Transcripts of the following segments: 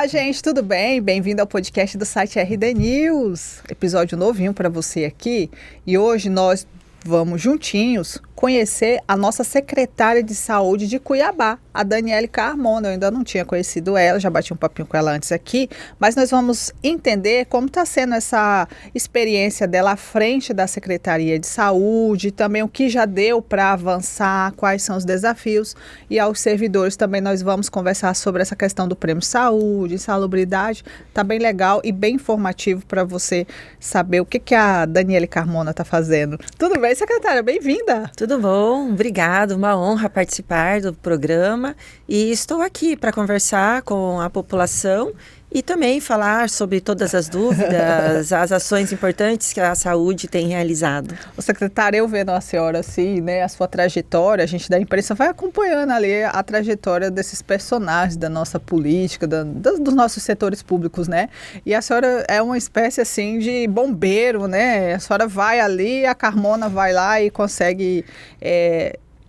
Olá, gente, tudo bem? Bem-vindo ao podcast do site RD News. Episódio novinho para você aqui. E hoje nós vamos juntinhos conhecer a nossa secretária de saúde de Cuiabá, a Daniele Carmona. Eu ainda não tinha conhecido ela, já bati um papinho com ela antes aqui, mas nós vamos entender como está sendo essa experiência dela à frente da Secretaria de Saúde, também o que já deu para avançar, quais são os desafios, e aos servidores também nós vamos conversar sobre essa questão do prêmio saúde, insalubridade. Está bem legal e bem informativo para você saber o que a Daniele Carmona está fazendo. Tudo bem, secretária? Bem-vinda! Tudo bom, obrigado, uma honra participar do programa e estou aqui para conversar com a população e também falar sobre todas as dúvidas, as ações importantes que a saúde tem realizado. O secretário, eu vendo a senhora assim, né, a sua trajetória, a gente da imprensa vai acompanhando ali a trajetória desses personagens da nossa política, dos nossos setores públicos, né? E a senhora é uma espécie assim de bombeiro, né? A senhora vai ali, a Carmona vai lá e consegue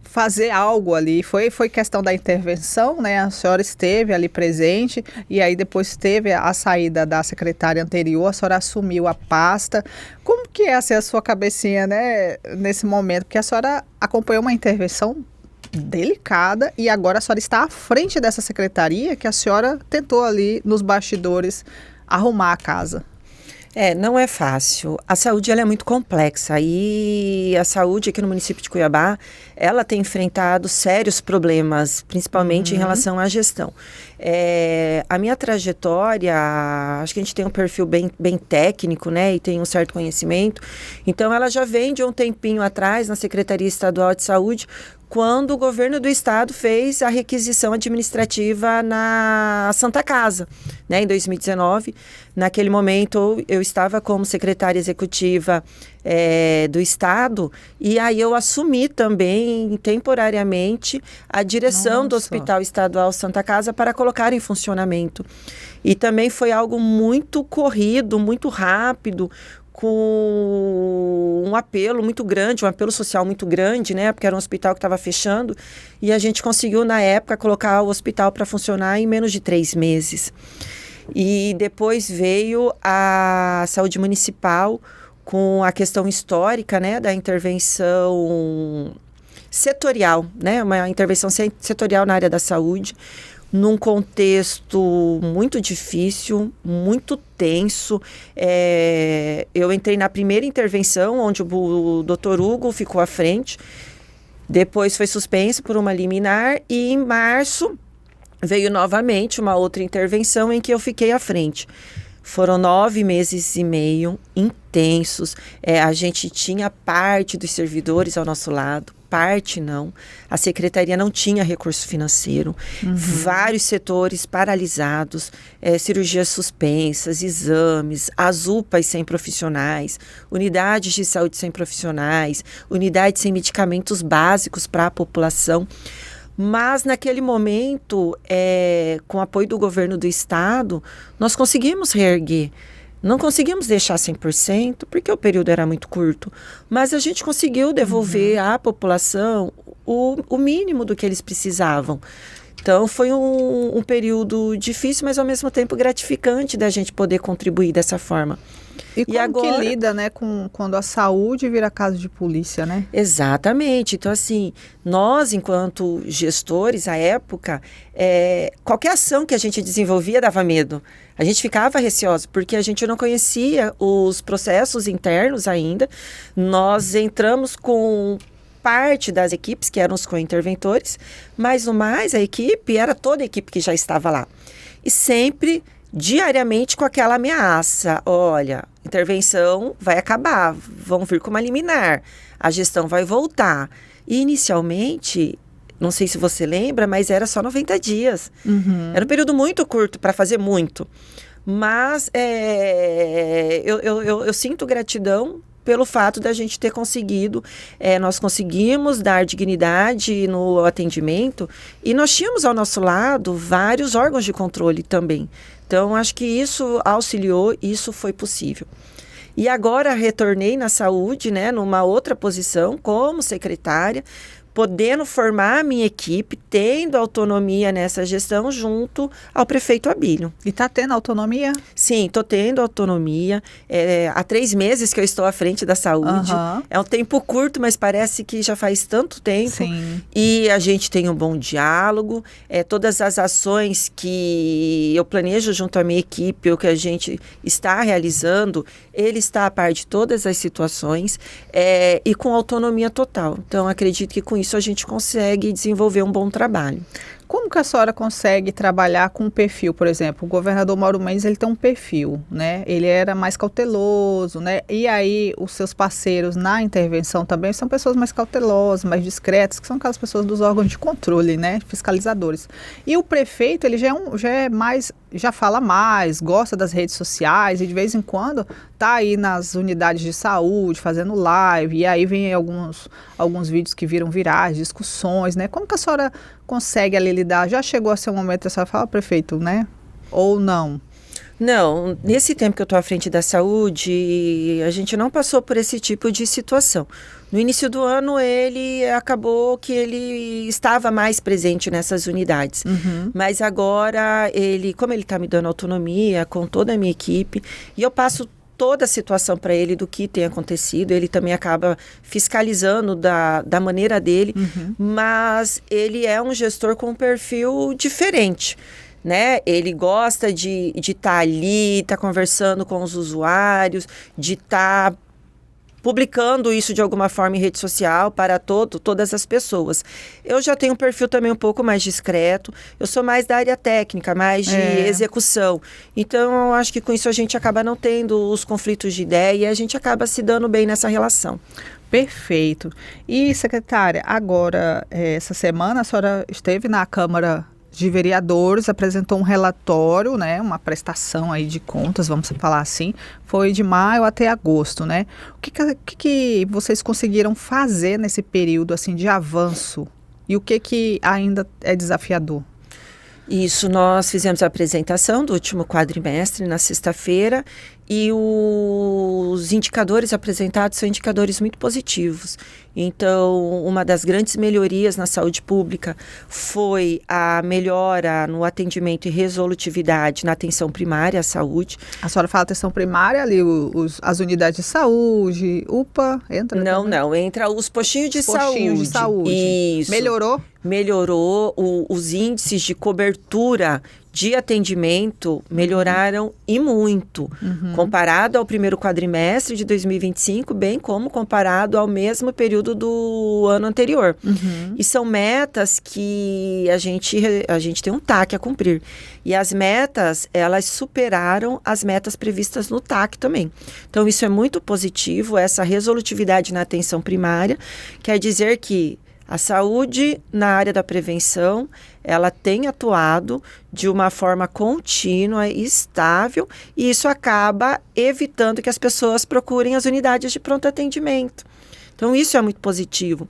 fazer algo ali. Foi questão da intervenção, né? A senhora esteve ali presente e aí depois teve a saída da secretária anterior, a senhora assumiu a pasta. Como que é assim, a sua cabecinha, né, nesse momento? Porque a senhora acompanhou uma intervenção delicada e agora a senhora está à frente dessa secretaria que a senhora tentou ali nos bastidores arrumar a casa. Não é fácil. A saúde ela é muito complexa e a saúde aqui no município de Cuiabá, ela tem enfrentado sérios problemas, principalmente em relação à gestão. A minha trajetória, acho que a gente tem um perfil bem técnico, né, e tem um certo conhecimento. Então, ela já vem de um tempinho atrás na Secretaria Estadual de Saúde, quando o governo do estado fez a requisição administrativa na Santa Casa, né, em 2019. Naquele momento, eu estava como secretária executiva do estado e aí eu assumi também, temporariamente, a direção do Hospital Estadual Santa Casa para colocar em funcionamento. E também foi algo muito corrido, muito rápido, com um apelo muito grande, um apelo social muito grande, né? Porque era um hospital que estava fechando e a gente conseguiu, na época, colocar o hospital para funcionar em menos de 3 meses. E depois veio a saúde municipal com a questão histórica, né? Da intervenção setorial, né? Uma intervenção setorial na área da saúde, num contexto muito difícil, muito tenso. Eu entrei na primeira intervenção, onde o Dr. Hugo ficou à frente, depois foi suspenso por uma liminar e em março veio novamente uma outra intervenção em que eu fiquei à frente. Foram 9 meses e meio intensos. A gente tinha parte dos servidores ao nosso lado, parte não. A secretaria não tinha recurso financeiro. Vários setores paralisados, cirurgias suspensas, exames, as UPAs sem profissionais, unidades de saúde sem profissionais, unidades sem medicamentos básicos para a população. Mas, naquele momento, com o apoio do governo do estado, nós conseguimos reerguer. Não conseguimos deixar 100%, porque o período era muito curto, mas a gente conseguiu devolver à população o mínimo do que eles precisavam. Então, foi um período difícil, mas ao mesmo tempo gratificante da gente poder contribuir dessa forma. E como agora, que lida, né, quando a saúde vira caso de polícia, né? Exatamente. Então, assim, nós, enquanto gestores, à época, qualquer ação que a gente desenvolvia dava medo. A gente ficava receoso, porque a gente não conhecia os processos internos ainda. Nós entramos com parte das equipes, que eram os co-interventores, mas no mais, a equipe era toda a equipe que já estava lá. E sempre, diariamente, com aquela ameaça: olha, intervenção vai acabar, vão vir com uma liminar, a gestão vai voltar. E inicialmente, não sei se você lembra, mas era só 90 dias. Era um período muito curto para fazer muito. Mas eu sinto gratidão pelo fato da gente ter conseguido, nós conseguimos dar dignidade no atendimento e nós tínhamos ao nosso lado vários órgãos de controle também. Então, acho que isso auxiliou, isso foi possível. E agora retornei na saúde, né, numa outra posição como secretária, podendo formar a minha equipe, tendo autonomia nessa gestão junto ao prefeito Abílio. E está tendo autonomia? Sim, estou tendo autonomia. Há 3 meses que eu estou à frente da saúde. É um tempo curto, mas parece que já faz tanto tempo. Sim. E a gente tem um bom diálogo. Todas as ações que eu planejo junto à minha equipe, o que a gente está realizando, ele está a par de todas as situações e com autonomia total. Então, acredito que com isso a gente consegue desenvolver um bom trabalho. Como que a senhora consegue trabalhar com um perfil, por exemplo, o governador Mauro Mendes, ele tem um perfil, né? Ele era mais cauteloso, né? E aí os seus parceiros na intervenção também são pessoas mais cautelosas, mais discretas, que são aquelas pessoas dos órgãos de controle, né? Fiscalizadores. E o prefeito, ele já fala mais, gosta das redes sociais e de vez em quando tá aí nas unidades de saúde, fazendo live, e aí vem alguns vídeos que viram virais, discussões, né? Como que a senhora consegue ali lidar? Já chegou a ser um momento que a senhora fala, prefeito, né? Ou não? Não, nesse tempo que eu estou à frente da saúde, a gente não passou por esse tipo de situação. No início do ano, acabou que ele estava mais presente nessas unidades. Mas agora, como ele está me dando autonomia com toda a minha equipe, e eu passo toda a situação para ele do que tem acontecido, ele também acaba fiscalizando da maneira dele, mas ele é um gestor com um perfil diferente. Né? Ele gosta de estar ali, estar conversando com os usuários, de estar publicando isso de alguma forma em rede social para todas as pessoas. Eu já tenho um perfil também um pouco mais discreto, eu sou mais da área técnica, mais de execução. Então, eu acho que com isso a gente acaba não tendo os conflitos de ideia e a gente acaba se dando bem nessa relação. Perfeito. E, secretária, agora, essa semana a senhora esteve na Câmara de Vereadores, apresentou um relatório, né, uma prestação aí de contas, vamos falar assim, foi de maio até agosto, né? O que vocês conseguiram fazer nesse período, assim, de avanço? E o que ainda é desafiador? Isso, nós fizemos a apresentação do último quadrimestre na sexta-feira e os indicadores apresentados são indicadores muito positivos. Então, uma das grandes melhorias na saúde pública foi a melhora no atendimento e resolutividade na atenção primária à saúde. A senhora fala atenção primária ali, as unidades de saúde, UPA, entra? Não, entra os postinhos de saúde. Isso. Melhorou, os índices de cobertura de atendimento melhoraram e muito, comparado ao primeiro quadrimestre de 2025, bem como comparado ao mesmo período do ano anterior. E são metas que a gente tem um TAC a cumprir. E as metas, elas superaram as metas previstas no TAC também. Então, isso é muito positivo, essa resolutividade na atenção primária, quer dizer que a saúde na área da prevenção, ela tem atuado de uma forma contínua e estável, e isso acaba evitando que as pessoas procurem as unidades de pronto atendimento. Então, isso é muito positivo.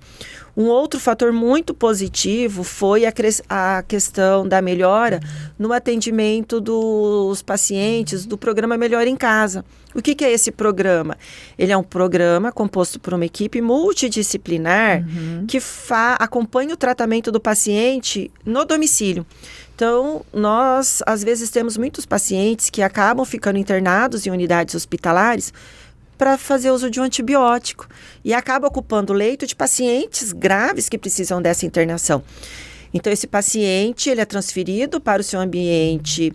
Um outro fator muito positivo foi a questão da melhora no atendimento dos pacientes do programa Melhor em Casa. O que é esse programa? Ele é um programa composto por uma equipe multidisciplinar que acompanha o tratamento do paciente no domicílio. Então, nós, às vezes, temos muitos pacientes que acabam ficando internados em unidades hospitalares para fazer uso de um antibiótico e acaba ocupando o leito de pacientes graves que precisam dessa internação. Então, esse paciente ele é transferido para o seu ambiente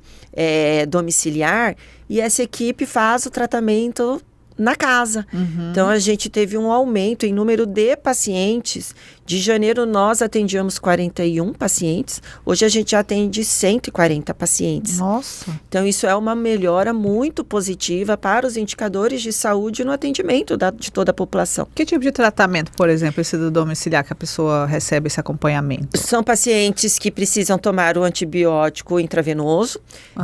domiciliar e essa equipe faz o tratamento na casa. Então, a gente teve um aumento em número de pacientes. De janeiro, nós atendíamos 41 pacientes. Hoje, a gente já atende 140 pacientes. Nossa! Então, isso é uma melhora muito positiva para os indicadores de saúde no atendimento de toda a população. Que tipo de tratamento, por exemplo, esse do domiciliar que a pessoa recebe esse acompanhamento? São pacientes que precisam tomar o antibiótico intravenoso,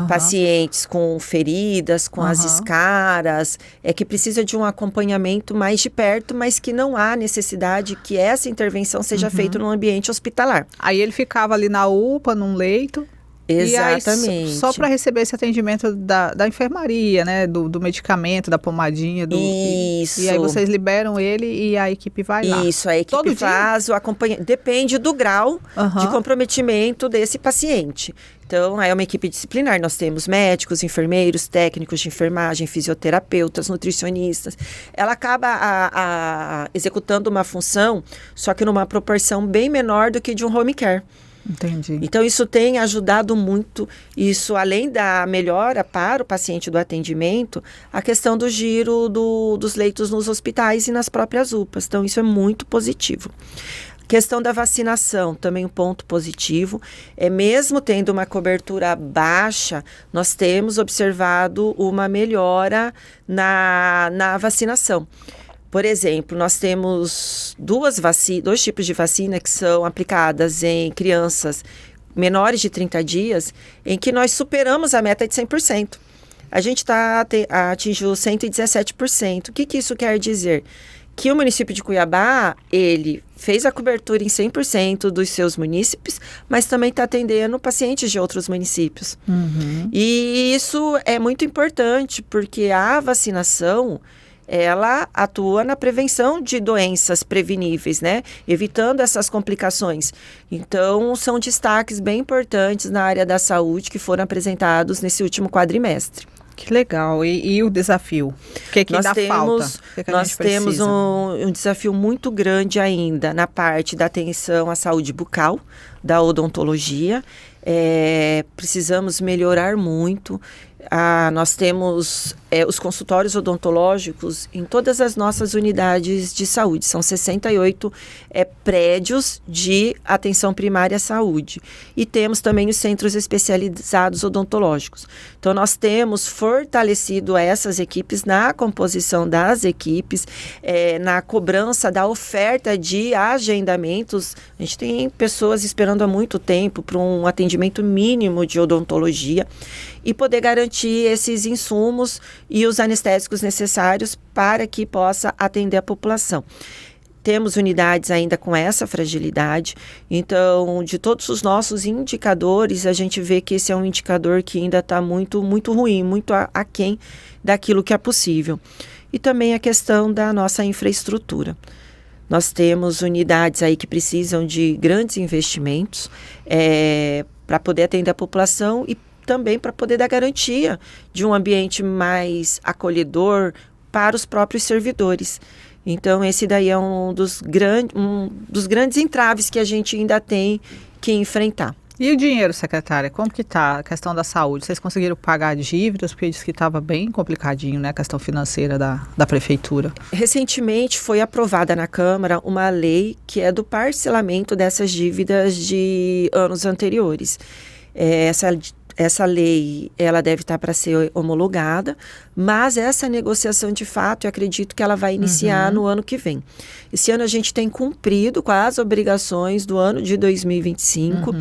pacientes com feridas, com as escaras, que precisa de um acompanhamento mais de perto, mas que não há necessidade que essa intervenção seja feita no ambiente hospitalar. Aí ele ficava ali na UPA, num leito? Exatamente. E aí, só para receber esse atendimento da enfermaria, né? Do medicamento, da pomadinha. Isso. E aí vocês liberam ele e a equipe vai lá. Isso, a equipe Todo faz o acompanhamento. Depende do grau de comprometimento desse paciente. Então, é uma equipe disciplinar. Nós temos médicos, enfermeiros, técnicos de enfermagem, fisioterapeutas, nutricionistas. Ela acaba executando uma função, só que numa proporção bem menor do que de um home care. Entendi. Então, isso tem ajudado muito. Isso, além da melhora para o paciente do atendimento, a questão do giro dos leitos nos hospitais e nas próprias UPAs. Então, isso é muito positivo. Questão da vacinação, também um ponto positivo. Mesmo tendo uma cobertura baixa, nós temos observado uma melhora na vacinação. Por exemplo, nós temos dois tipos de vacina que são aplicadas em crianças menores de 30 dias, em que nós superamos a meta de 100%. A gente atingiu 117%. O que isso quer dizer? Que o município de Cuiabá, ele fez a cobertura em 100% dos seus munícipes, mas também está atendendo pacientes de outros municípios. E isso é muito importante, porque a vacinação, ela atua na prevenção de doenças preveníveis, né? Evitando essas complicações. Então, são destaques bem importantes na área da saúde que foram apresentados nesse último quadrimestre. Que legal. E o desafio? O que ainda falta? Nós temos um desafio muito grande ainda na parte da atenção à saúde bucal, da odontologia. Precisamos melhorar muito. Nós temos os consultórios odontológicos em todas as nossas unidades de saúde. São 68 prédios de atenção primária à saúde. E temos também os centros especializados odontológicos. Então, nós temos fortalecido essas equipes na composição das equipes, na cobrança da oferta de agendamentos. A gente tem pessoas esperando há muito tempo para um atendimento mínimo de odontologia e poder garantir esses insumos e os anestésicos necessários para que possa atender a população. Temos unidades ainda com essa fragilidade, então, de todos os nossos indicadores, a gente vê que esse é um indicador que ainda está muito, muito ruim, muito aquém daquilo que é possível. E também a questão da nossa infraestrutura. Nós temos unidades aí que precisam de grandes investimentos para poder atender a população e também para poder dar garantia de um ambiente mais acolhedor para os próprios servidores. Então, esse daí é um dos grandes entraves que a gente ainda tem que enfrentar. E o dinheiro, secretária? Como que está a questão da saúde? Vocês conseguiram pagar dívidas? Porque disse que estava bem complicadinho, né? A questão financeira da prefeitura. Recentemente foi aprovada na Câmara uma lei que é do parcelamento dessas dívidas de anos anteriores. Essa lei, ela deve estar para ser homologada, mas essa negociação, de fato, eu acredito que ela vai iniciar no ano que vem. Esse ano a gente tem cumprido com as obrigações do ano de 2025.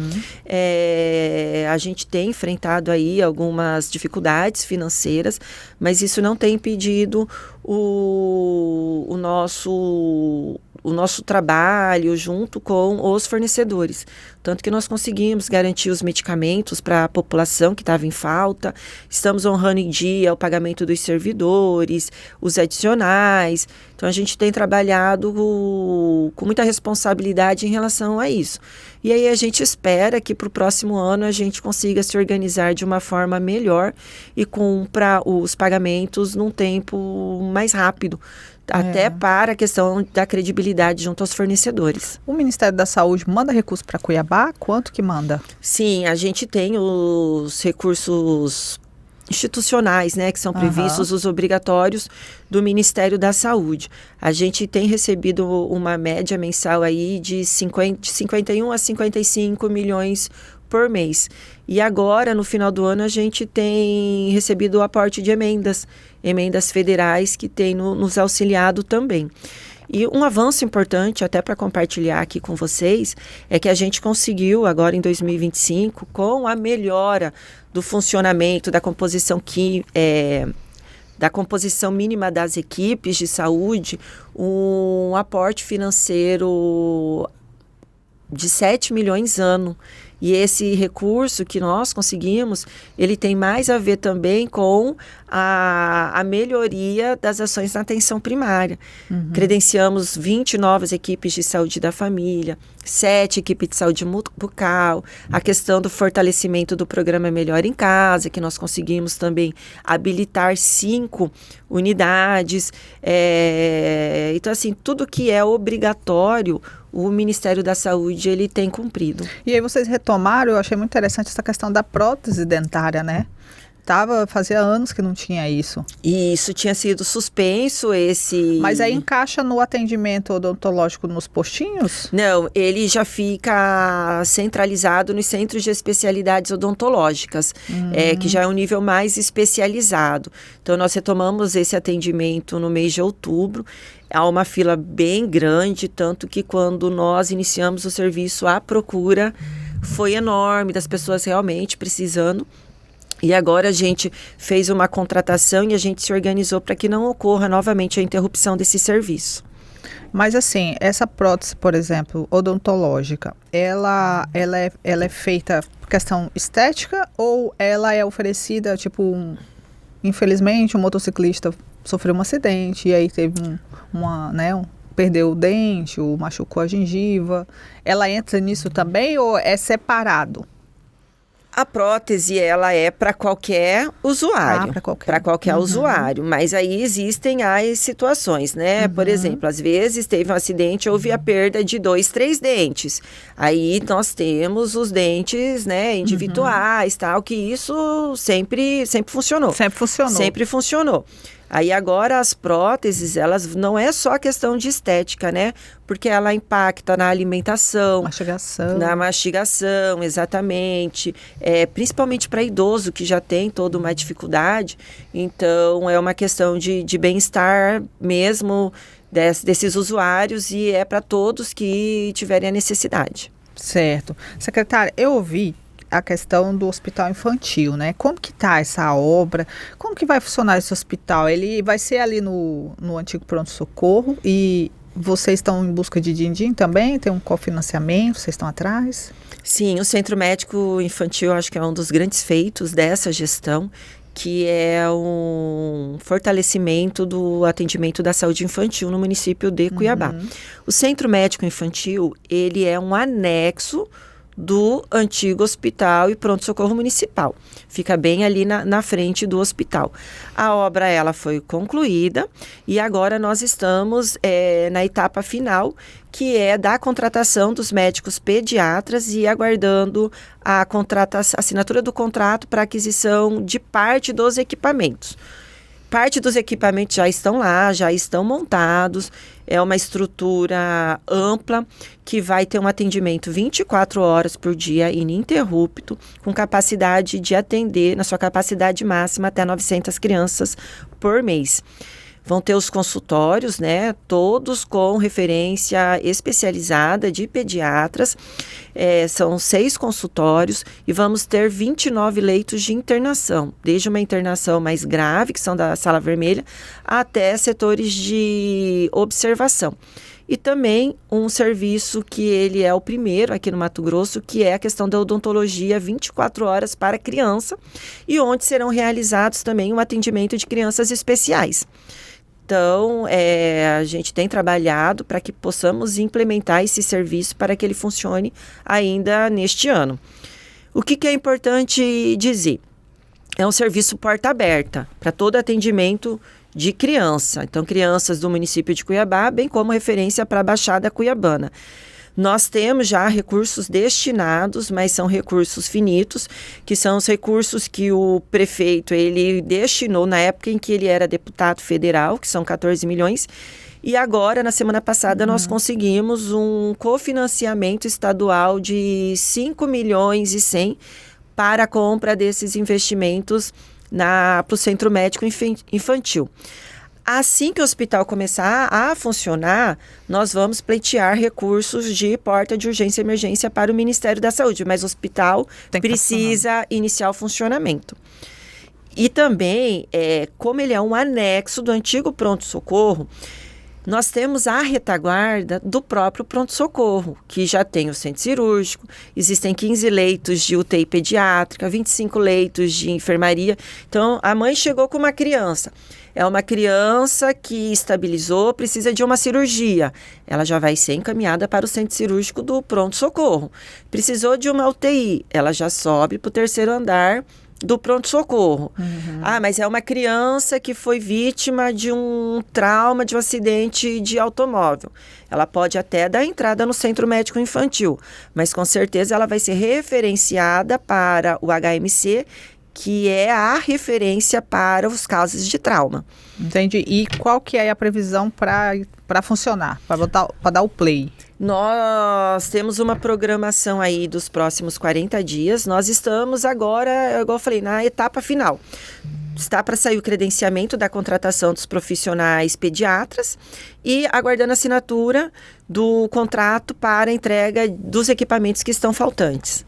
A gente tem enfrentado aí algumas dificuldades financeiras, mas isso não tem impedido o nosso trabalho junto com os fornecedores. Tanto que nós conseguimos garantir os medicamentos para a população que estava em falta, estamos honrando em dia o pagamento dos servidores, os adicionais. Então, a gente tem trabalhado com muita responsabilidade em relação a isso. E aí a gente espera que para o próximo ano a gente consiga se organizar de uma forma melhor e cumpra os pagamentos num tempo mais rápido. Até para a questão da credibilidade junto aos fornecedores. O Ministério da Saúde manda recurso para Cuiabá? Quanto que manda? Sim, a gente tem os recursos institucionais, né, que são previstos, os obrigatórios do Ministério da Saúde. A gente tem recebido uma média mensal aí de 51 a 55 milhões por mês. E agora, no final do ano, a gente tem recebido o aporte de emendas federais que têm nos auxiliado também. E um avanço importante, até para compartilhar aqui com vocês, é que a gente conseguiu agora em 2025, com a melhora do funcionamento, da composição mínima das equipes de saúde, um aporte financeiro de 7 milhões ano. E esse recurso que nós conseguimos, ele tem mais a ver também com a melhoria das ações na atenção primária. Credenciamos 20 novas equipes de saúde da família, 7 equipes de saúde bucal, a questão do fortalecimento do programa Melhor em Casa, que nós conseguimos também habilitar 5 unidades. Então, assim, tudo que é obrigatório, o Ministério da Saúde, ele tem cumprido. E aí vocês retomaram, eu achei muito interessante essa questão da prótese dentária, né? Fazia anos que não tinha isso. E isso tinha sido suspenso, esse... Mas aí encaixa no atendimento odontológico nos postinhos? Não, ele já fica centralizado nos centros de especialidades odontológicas, que já é um nível mais especializado. Então, nós retomamos esse atendimento no mês de outubro. Há uma fila bem grande, tanto que quando nós iniciamos o serviço, a procura foi enorme, das pessoas realmente precisando. E agora a gente fez uma contratação e a gente se organizou para que não ocorra novamente a interrupção desse serviço. Mas assim, essa prótese, por exemplo, odontológica, ela é feita por questão estética ou ela é oferecida, tipo, infelizmente, um motociclista sofreu um acidente e aí teve perdeu o dente ou machucou a gengiva. Ela entra nisso também ou é separado? A prótese, ela é para qualquer usuário. Para qualquer usuário. Mas aí existem as situações, né? Por exemplo, às vezes teve um acidente, houve a perda de 2, 3 dentes. Aí nós temos os dentes, né, individuais, tal, que isso sempre funcionou. Sempre funcionou. Aí agora as próteses, elas não é só questão de estética, né? Porque ela impacta na alimentação. Na mastigação, exatamente. Principalmente para idoso que já tem toda uma dificuldade. Então, é uma questão de bem-estar mesmo desses usuários e é para todos que tiverem a necessidade. Certo. Secretária, eu ouvi a questão do hospital infantil, né? Como que tá essa obra? Como que vai funcionar esse hospital? Ele vai ser ali no antigo pronto-socorro e vocês estão em busca de din-din também? Tem um cofinanciamento? Vocês estão atrás? Sim, o Centro Médico Infantil acho que é um dos grandes feitos dessa gestão, que é um fortalecimento do atendimento da saúde infantil no município de Cuiabá. O Centro Médico Infantil, ele é um anexo do antigo hospital e pronto-socorro municipal. Fica bem ali na frente do hospital. A obra, ela foi concluída e agora nós estamos na etapa final, que é da contratação dos médicos pediatras e aguardando a assinatura do contrato para aquisição de parte dos equipamentos. Parte dos equipamentos já estão lá, já estão montados. É uma estrutura ampla que vai ter um atendimento 24 horas por dia, ininterrupto, com capacidade de atender, na sua capacidade máxima, até 900 crianças por mês. Vão ter os consultórios, né, todos com referência especializada de pediatras. São 6 consultórios e vamos ter 29 leitos de internação, desde uma internação mais grave, que são da sala vermelha, até setores de observação. E também um serviço que ele é o primeiro aqui no Mato Grosso, que é a questão da odontologia 24 horas para criança, e onde serão realizados também um atendimento de crianças especiais. Então, a gente tem trabalhado para que possamos implementar esse serviço para que ele funcione ainda neste ano. O que é importante dizer? É um serviço porta aberta para todo atendimento de criança. Então, crianças do município de Cuiabá, bem como referência para a Baixada Cuiabana. Nós temos já recursos destinados, mas são recursos finitos, que são os recursos que o prefeito ele destinou na época em que ele era deputado federal, que são 14 milhões, e agora, na semana passada, nós conseguimos um cofinanciamento estadual de 5 milhões e 100 para a compra desses investimentos para o Centro Médico Infantil. Assim que o hospital começar a funcionar, nós vamos pleitear recursos de porta de urgência e emergência para o Ministério da Saúde, mas o hospital precisa iniciar o funcionamento. E também, como ele é um anexo do antigo pronto-socorro, nós temos a retaguarda do próprio pronto-socorro, que já tem o centro cirúrgico, existem 15 leitos de UTI pediátrica, 25 leitos de enfermaria. Então, a mãe chegou com uma criança. É uma criança que estabilizou, precisa de uma cirurgia. Ela já vai ser encaminhada para o centro cirúrgico do pronto-socorro. Precisou de uma UTI, ela já sobe para o 3º andar do pronto-socorro. Mas é uma criança que foi vítima de um trauma, de um acidente de automóvel. Ela pode até dar entrada no centro médico infantil, mas com certeza ela vai ser referenciada para o HMC, que é a referência para os casos de trauma. Entendi. E qual que é a previsão para funcionar, para dar o play? Nós temos uma programação aí dos próximos 40 dias. Nós estamos agora, igual eu falei, na etapa final. Está para sair o credenciamento da contratação dos profissionais pediatras e aguardando a assinatura do contrato para a entrega dos equipamentos que estão faltantes.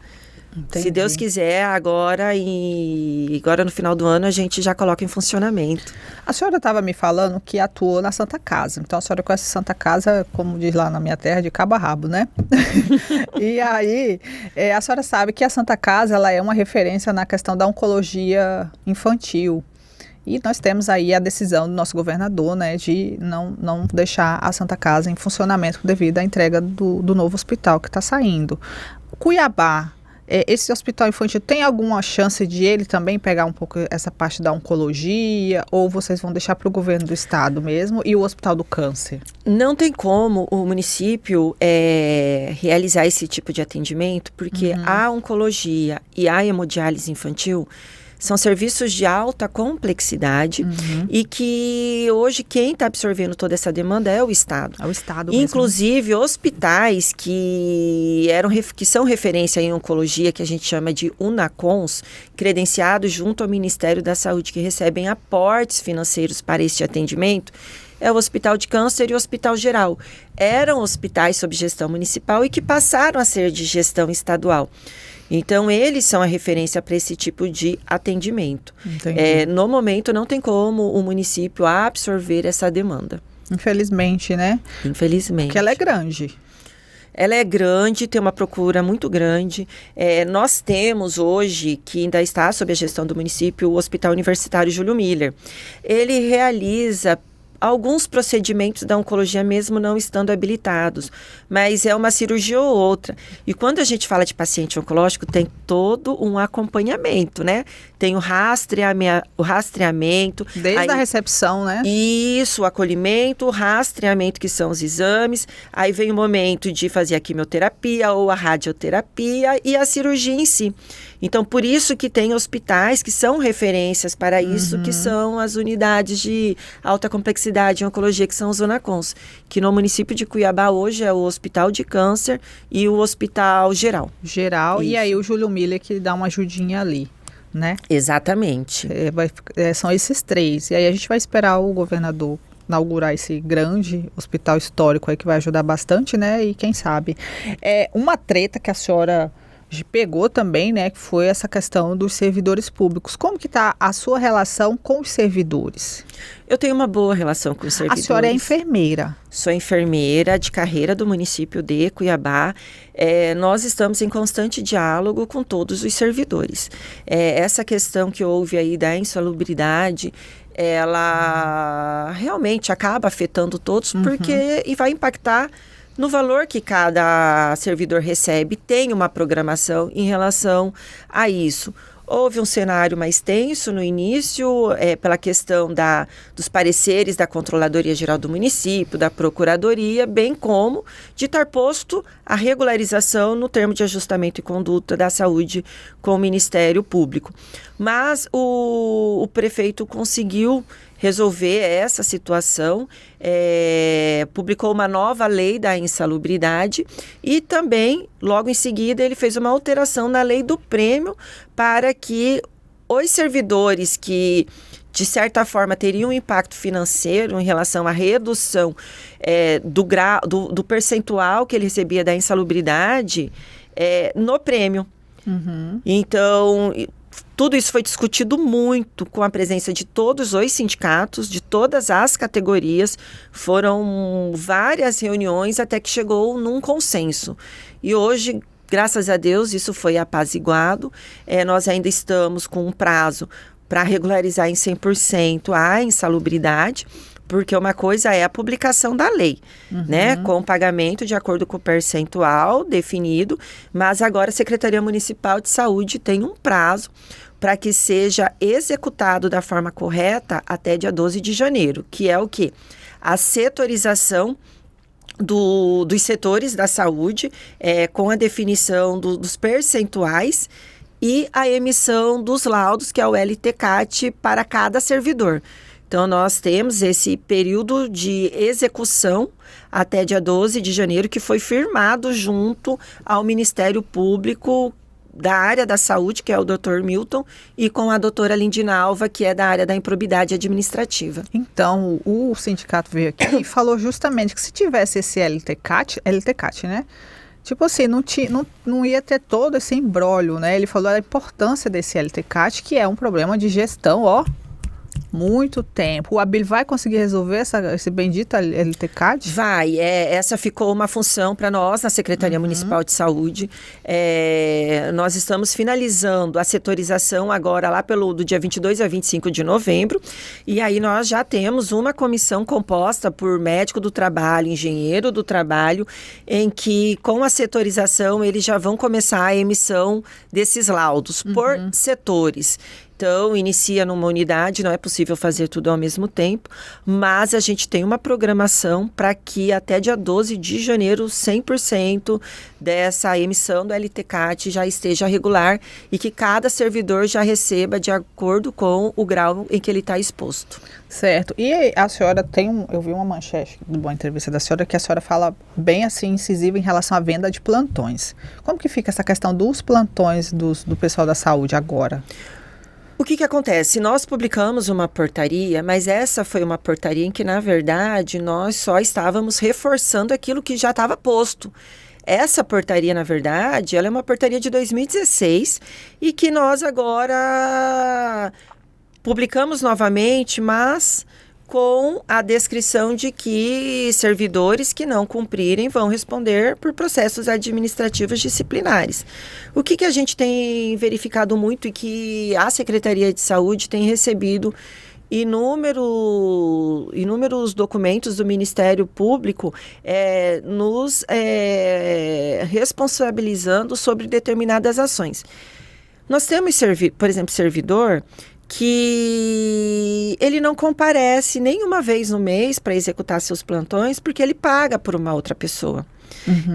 Entendi. Se Deus quiser, agora no final do ano a gente já coloca em funcionamento. A senhora estava me falando que atuou na Santa Casa. Então a senhora conhece a Santa Casa, como diz lá na minha terra, de cabo a rabo, né? E aí, a senhora sabe que a Santa Casa ela é uma referência na questão da oncologia infantil. E nós temos aí a decisão do nosso governador, né, de não deixar a Santa Casa em funcionamento devido à entrega do novo hospital que está saindo. Cuiabá, esse hospital infantil tem alguma chance de ele também pegar um pouco essa parte da oncologia, ou vocês vão deixar para o governo do estado mesmo e o Hospital do Câncer? Não tem como o município realizar esse tipo de atendimento, porque a oncologia e a hemodiálise infantil são serviços de alta complexidade e que hoje quem está absorvendo toda essa demanda é o Estado. É o Estado Inclusive, mesmo. hospitais que são referência em oncologia, que a gente chama de UNACONS, credenciados junto ao Ministério da Saúde, que recebem aportes financeiros para este atendimento, é o Hospital de Câncer e o Hospital Geral. Eram hospitais sob gestão municipal e que passaram a ser de gestão estadual. Então, eles são a referência para esse tipo de atendimento. No momento, não tem como o município absorver essa demanda. Infelizmente, né? Infelizmente. Porque ela é grande. Ela é grande, tem uma procura muito grande. Nós temos hoje, que ainda está sob a gestão do município, o Hospital Universitário Júlio Miller. Ele realiza alguns procedimentos da oncologia mesmo não estando habilitados, mas é uma cirurgia ou outra. E quando a gente fala de paciente oncológico, tem todo um acompanhamento, né? Tem o rastreamento. Desde a recepção, né? Isso, o acolhimento, o rastreamento, que são os exames. Aí vem o momento de fazer a quimioterapia ou a radioterapia e a cirurgia em si. Então, por isso que tem hospitais que são referências para isso, que são as unidades de alta complexidade em oncologia, que são os UNACONS, que no município de Cuiabá hoje é o Hospital de Câncer e o Hospital Geral. Geral, isso. E aí o Júlio Miller que dá uma ajudinha ali, né? Exatamente. São esses três. E aí a gente vai esperar o governador inaugurar esse grande hospital histórico aí que vai ajudar bastante, né? E quem sabe. Uma treta que a senhora pegou também, né, que foi essa questão dos servidores públicos. Como que está a sua relação com os servidores? Eu tenho uma boa relação com os servidores. A senhora é enfermeira. Sou enfermeira de carreira do município de Cuiabá. Nós estamos em constante diálogo com todos os servidores. Essa questão que houve aí da insalubridade, ela realmente acaba afetando todos, porque e vai impactar no valor que cada servidor recebe. Tem uma programação em relação a isso. Houve um cenário mais tenso no início, pela questão dos pareceres da Controladoria Geral do Município, da Procuradoria, bem como de estar posto a regularização no termo de ajustamento e conduta da saúde com o Ministério Público. Mas o prefeito conseguiu resolver essa situação, publicou uma nova lei da insalubridade e também, logo em seguida, ele fez uma alteração na lei do prêmio para que os servidores que, de certa forma, teriam um impacto financeiro em relação à redução do percentual que ele recebia da insalubridade no prêmio. Então, Tudo isso foi discutido muito com a presença de todos os sindicatos, de todas as categorias. Foram várias reuniões até que chegou num consenso. E hoje, graças a Deus, isso foi apaziguado. Nós ainda estamos com um prazo para regularizar em 100% a insalubridade, porque uma coisa é a publicação da lei, né, com pagamento de acordo com o percentual definido, mas agora a Secretaria Municipal de Saúde tem um prazo para que seja executado da forma correta até dia 12 de janeiro, que é o quê? A setorização dos setores da saúde, com a definição dos percentuais e a emissão dos laudos, que é o LTCAT, para cada servidor. Então, nós temos esse período de execução até dia 12 de janeiro, que foi firmado junto ao Ministério Público da área da saúde, que é o Dr. Milton, e com a doutora Lindina Alva, que é da área da improbidade administrativa. Então, o sindicato veio aqui e falou justamente que se tivesse esse LTCAT, né? Tipo assim, não ia ter todo esse imbróglio, né? Ele falou da importância desse LTCAT, que é um problema de gestão, muito tempo. O ABIL vai conseguir resolver esse bendito LTCAT? Vai. Essa ficou uma função para nós na Secretaria Municipal de Saúde. Nós estamos finalizando a setorização agora lá do dia 22 a 25 de novembro. E aí nós já temos uma comissão composta por médico do trabalho, engenheiro do trabalho, em que com a setorização eles já vão começar a emissão desses laudos por setores. Então, inicia numa unidade, não é possível fazer tudo ao mesmo tempo, mas a gente tem uma programação para que até dia 12 de janeiro, 100% dessa emissão do LTCAT já esteja regular e que cada servidor já receba de acordo com o grau em que ele está exposto. Certo. E a senhora eu vi uma manchete de boa entrevista da senhora, que a senhora fala bem assim, incisiva em relação à venda de plantões. Como que fica essa questão dos plantões do pessoal da saúde agora? O que acontece? Nós publicamos uma portaria, mas essa foi uma portaria em que, na verdade, nós só estávamos reforçando aquilo que já estava posto. Essa portaria, na verdade, ela é uma portaria de 2016 e que nós agora publicamos novamente, mas com a descrição de que servidores que não cumprirem vão responder por processos administrativos disciplinares. O que a gente tem verificado muito e que a Secretaria de Saúde tem recebido inúmeros documentos do Ministério Público nos responsabilizando sobre determinadas ações. Nós temos, por exemplo, servidor que ele não comparece nenhuma vez no mês para executar seus plantões porque ele paga por uma outra pessoa.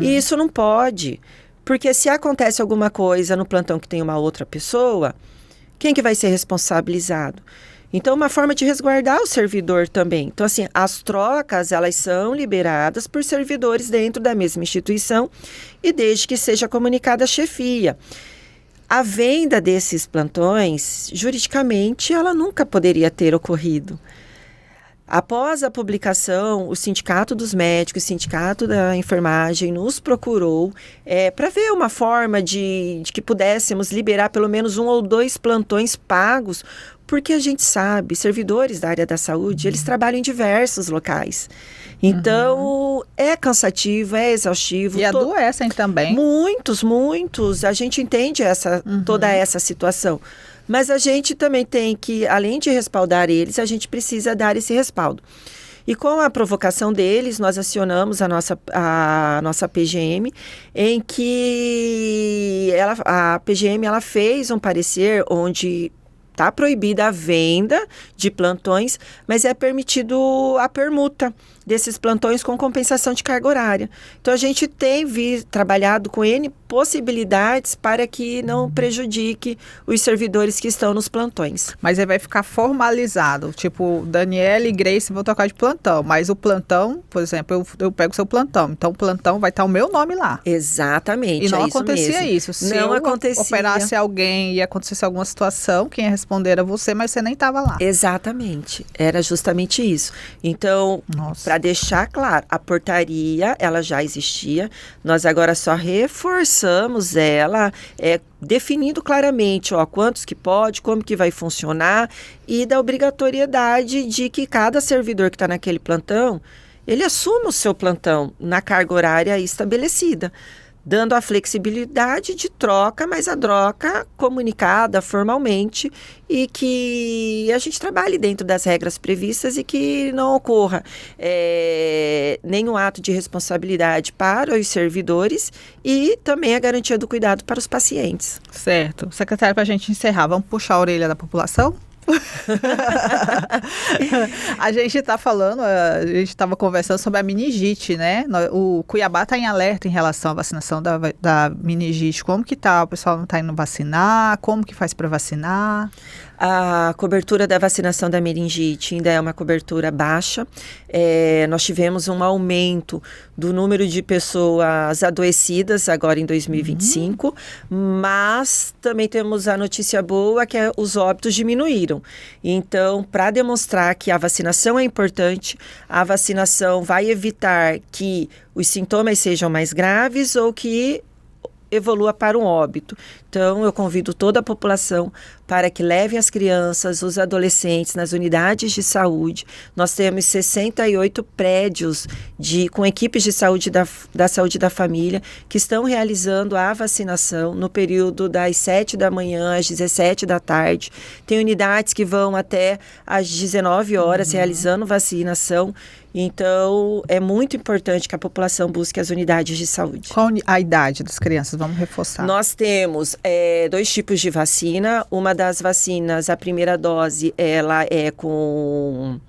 E isso não pode, porque se acontece alguma coisa no plantão que tem uma outra pessoa, quem que vai ser responsabilizado? Então, uma forma de resguardar o servidor também. Então, assim, as trocas, elas são liberadas por servidores dentro da mesma instituição e desde que seja comunicada a chefia. A venda desses plantões, juridicamente, ela nunca poderia ter ocorrido. Após a publicação, o Sindicato dos Médicos, o Sindicato da Enfermagem nos procurou para ver uma forma de que pudéssemos liberar pelo menos 1 ou 2 plantões pagos, porque a gente sabe, servidores da área da saúde, eles trabalham em diversos locais. Então, é cansativo, é exaustivo. E adoecem também. Muitos. A gente entende toda essa situação. Mas a gente também tem que, além de respaldar eles, a gente precisa dar esse respaldo. E com a provocação deles, nós acionamos a nossa PGM, em que a PGM ela fez um parecer onde está proibida a venda de plantões, mas é permitido a permuta desses plantões com compensação de carga horária. Então, a gente tem trabalhado com N possibilidades para que não prejudique os servidores que estão nos plantões. Mas aí vai ficar formalizado, tipo, Daniela e Grace vão tocar de plantão, mas o plantão, por exemplo, eu pego o seu plantão, então o plantão vai estar o meu nome lá. Exatamente, e não acontecia isso. Se não eu acontecia. operasse alguém e acontecesse alguma situação, quem ia responder era você, mas você nem estava lá. Exatamente, era justamente isso. Então, para deixar claro, a portaria, ela já existia, nós agora só reforçamos ela, definindo claramente, quantos que pode, como que vai funcionar, e da obrigatoriedade de que cada servidor que está naquele plantão, ele assuma o seu plantão na carga horária estabelecida, dando a flexibilidade de troca, mas a troca comunicada formalmente e que a gente trabalhe dentro das regras previstas e que não ocorra nenhum ato de responsabilidade para os servidores e também a garantia do cuidado para os pacientes. Certo. Secretário, para a gente encerrar, vamos puxar a orelha da população? A gente está falando, a gente estava conversando sobre a meningite, né? O Cuiabá está em alerta em relação à vacinação da meningite. Como que tá? O pessoal não está indo vacinar? Como que faz para vacinar? A cobertura da vacinação da meningite ainda é uma cobertura baixa. Nós tivemos um aumento do número de pessoas adoecidas agora em 2025, mas também temos a notícia boa que os óbitos diminuíram. Então, para demonstrar que a vacinação é importante, a vacinação vai evitar que os sintomas sejam mais graves ou que evolua para um óbito. Então, eu convido toda a população para que levem as crianças, os adolescentes nas unidades de saúde. Nós temos 68 prédios com equipes de saúde da saúde da família que estão realizando a vacinação no período das 7 da manhã às 17 da tarde. Tem unidades que vão até às 19 horas realizando vacinação. Então, é muito importante que a população busque as unidades de saúde. Qual a idade das crianças? Vamos reforçar. Nós temos 2 tipos de vacina. Uma das vacinas, a primeira dose, ela é com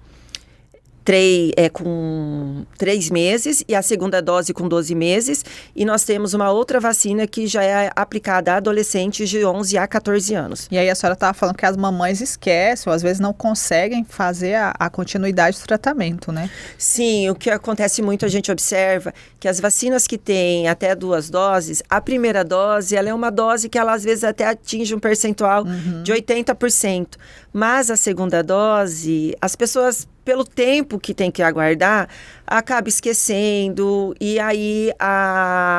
3 meses e a segunda dose com 12 meses. E nós temos uma outra vacina que já é aplicada a adolescentes de 11 a 14 anos. E aí a senhora estava falando que as mamães esquecem ou às vezes não conseguem fazer a continuidade do tratamento, né? Sim, o que acontece muito, a gente observa que as vacinas que têm até 2 doses, a primeira dose, ela é uma dose que ela às vezes até atinge um percentual de 80%. Mas a segunda dose, as pessoas, pelo tempo que tem que aguardar, acaba esquecendo e aí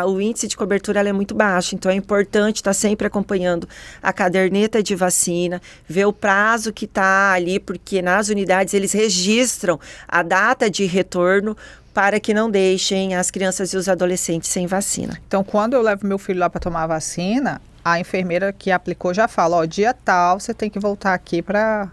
o índice de cobertura ela é muito baixo. Então é importante estar sempre acompanhando a caderneta de vacina, ver o prazo que está ali, porque nas unidades eles registram a data de retorno para que não deixem as crianças e os adolescentes sem vacina. Então, quando eu levo meu filho lá para tomar a vacina, a enfermeira que aplicou já fala, dia tal, você tem que voltar aqui para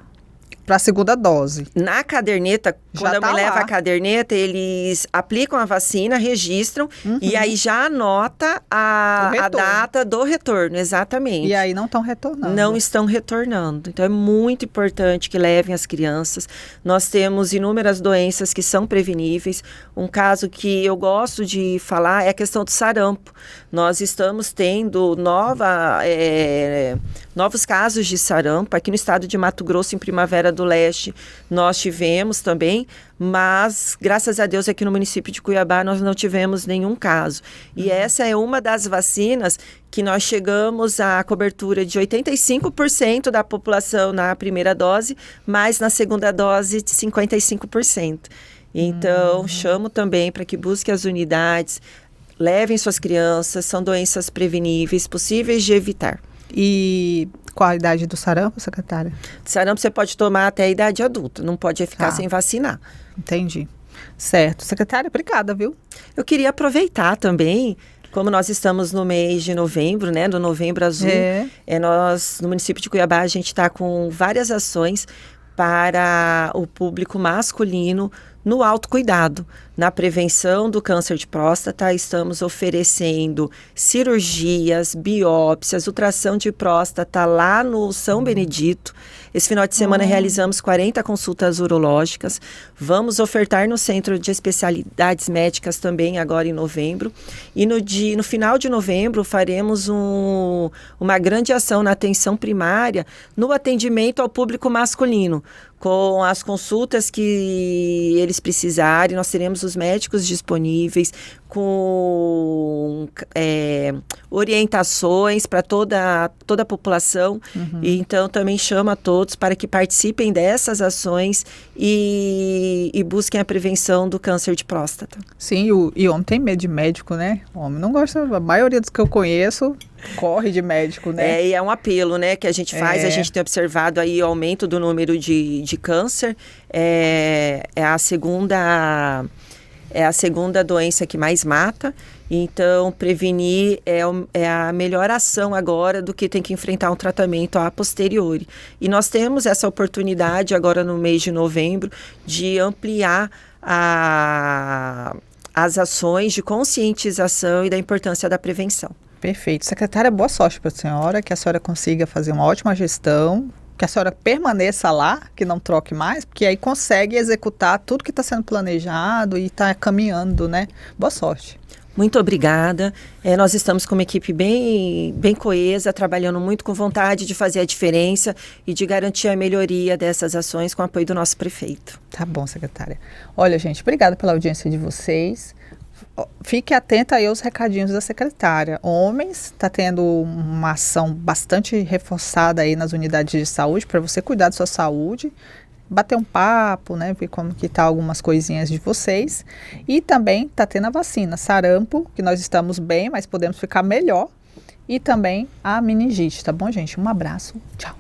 a segunda dose. Na caderneta, quando eu me levo a caderneta, eles aplicam a vacina, registram e aí já anota a data do retorno, exatamente. E aí não estão retornando. Não estão retornando. Então é muito importante que levem as crianças. Nós temos inúmeras doenças que são preveníveis. Um caso que eu gosto de falar é a questão do sarampo. Nós estamos tendo novos casos de sarampo. Aqui no estado de Mato Grosso, em Primavera do Leste, nós tivemos também, mas graças a Deus aqui no município de Cuiabá nós não tivemos nenhum caso. E essa é uma das vacinas que nós chegamos à cobertura de 85% da população na primeira dose, mas na segunda dose de 55%. Então, chamo também para que busquem as unidades, levem suas crianças, são doenças preveníveis, possíveis de evitar. E qual a idade do sarampo, secretária? Sarampo você pode tomar até a idade adulta, não pode ficar sem vacinar. Entendi. Certo. Secretária, obrigada, viu? Eu queria aproveitar também, como nós estamos no mês de novembro, né, do Novembro Azul, nós, no município de Cuiabá, a gente está com várias ações para o público masculino no autocuidado. Na prevenção do câncer de próstata, estamos oferecendo cirurgias, biópsias, ultrassom de próstata lá no São Benedito. Esse final de semana realizamos 40 consultas urológicas. Vamos ofertar no Centro de Especialidades Médicas também agora em novembro. E no final de novembro faremos uma grande ação na atenção primária no atendimento ao público masculino. Com as consultas que eles precisarem, nós teremos atendamentos médicos disponíveis, com orientações para toda a população. E, então, também chamo a todos para que participem dessas ações e busquem a prevenção do câncer de próstata. Sim, e homem tem medo de médico, né? Homem não gosta, a maioria dos que eu conheço corre de médico, né? E é um apelo, né, que a gente faz. A gente tem observado aí o aumento do número de câncer. É a segunda doença que mais mata. Então, prevenir é a melhor ação agora do que tem que enfrentar um tratamento a posteriori. E nós temos essa oportunidade agora no mês de novembro de ampliar as ações de conscientização e da importância da prevenção. Perfeito. Secretária, boa sorte para a senhora, que a senhora consiga fazer uma ótima gestão, que a senhora permaneça lá, que não troque mais, porque aí consegue executar tudo que está sendo planejado e está caminhando, né? Boa sorte. Muito obrigada. Nós estamos com uma equipe bem coesa, trabalhando muito com vontade de fazer a diferença e de garantir a melhoria dessas ações com o apoio do nosso prefeito. Tá bom, secretária. Olha, gente, obrigada pela audiência de vocês. Fique atenta aí aos recadinhos da secretária. Homens, está tendo uma ação bastante reforçada aí nas unidades de saúde para você cuidar da sua saúde, bater um papo, né, ver como que tá algumas coisinhas de vocês. E também está tendo a vacina sarampo, que nós estamos bem, mas podemos ficar melhor. E também a meningite, tá bom, gente? Um abraço, tchau.